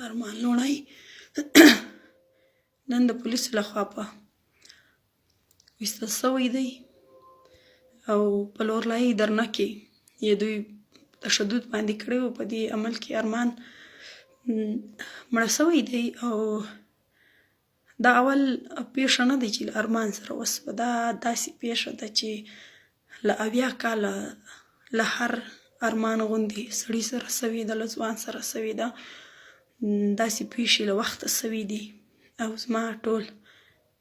ارمان لوڼی نن د پولیسو لخوا په ویستل سوی دی او په لورلایي درنه کې یې دوی تشدد باندې کړی و. په دې عمل کې ارمان مړه سوی دی او دا اول پیښه نه دی چې له ارمان سره وسوه. دا داسې پیښه ده چې له 80 کاله له هر ارمان غوندې سړي سره سوې ده، له ځوان سره سوې ده. داسې پیښې له وخته سوي دي او زما ټول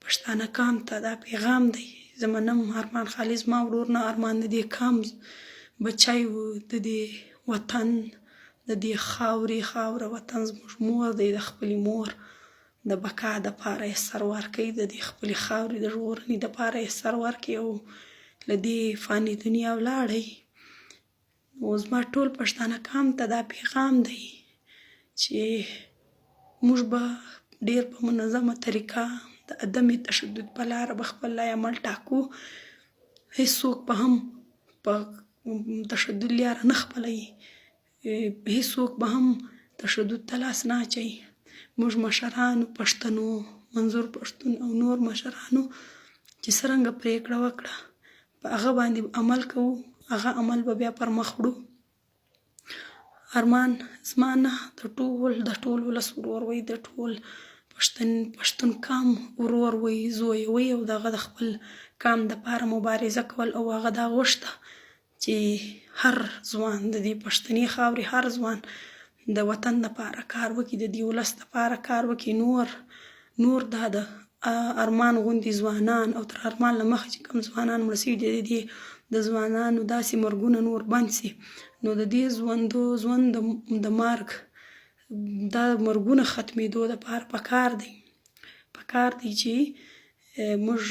پښتانه قام ته دا پیغام دی. زه منم ارمان خالي زما ورور نه، ارمان د دې قام بچی و، د دې وطن د دې خاوره وطن زموږ مور دی. د خپلې مور د بقا دپاره یې سر ورکوي، د دې خپلې خاورې د ژغورنې دپاره یې سر ورکوي او له دې فاني دنیا ولاړی. نو زما ټول پښتانه قام ته دا پیغام دی چې موږ به ډیر په منظمه طریقه د عدم تشدد په لاره به خپل لای عمل ټاکو. هیڅوک به هم په تشدد لاره نه خپلوي، هیڅوک به هم تشدد ته لاس نه اچوي. موږ مشرانو پښتنو، منظور پښتون او نور مشرانو چې څرنګه پریکړه وکړه په هغه باندې عمل کوو، هغه عمل به بیا پر مخ وړو. ارمان زما نه د ټول ولس ورور وی، د ټول پښتون قام ورور وی، زوی وی او دغه د خپل قام دپاره مبارزه کول او هغه دا غوښته چې هر ځوان د دې پښتني خاورې هر ځوان د وطن دپاره کار وکړي، د دې ولس دپاره کار وکړي. نور دا د ارمان غوندې ځوانان او تر ارمان له مخکې چې کوم ځوانان مړه سوي دي د ځوانانو داسې مرګونه نور بند سي. نو د دې ژوند د مرګ دا مرګونه ختمېدو دپاره پکار دی چې موږ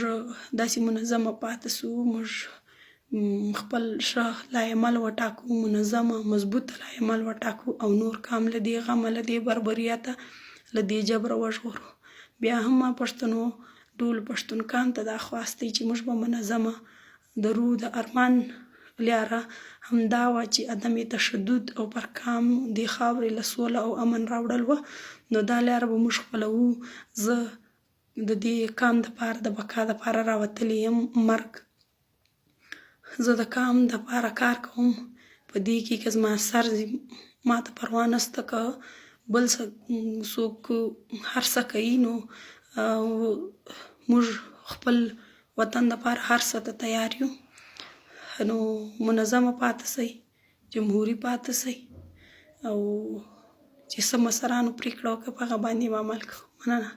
داسې منظمه پاتې سو، موږ خپل ښه لای عمل وټاکو، منظمه مضبوطه لای عمل وټاکو او نور قام له دې غمه، له دې بربریته، له دې جبره وژغورو. بیا هم ما پښتنو ټول پښتون قام ته دا خواست دی چې موږ به منظمه درو. د ارمان لاره همدا وه چې عدم تشدد او پر قام دې خاورې له سوله او امن راوړل وه. نو دا لاره به موږ خپلوو. زه د دې قام دپاره د بقا دپاره راوتلی یم. مرګ زه د قام دپاره کار کوم. په دې کې که زما سر ځي ما ته پروا نسته، که بل څوک هر څه کوي. نو موږ خپل وطن دپاره هر څه ته تیار یو. نو منظمه پاتې سئ، جمهوري پاتې سئ او چې څه مشرانو پریکړه وکړه په هغه باندې به عمل کوو. مننه.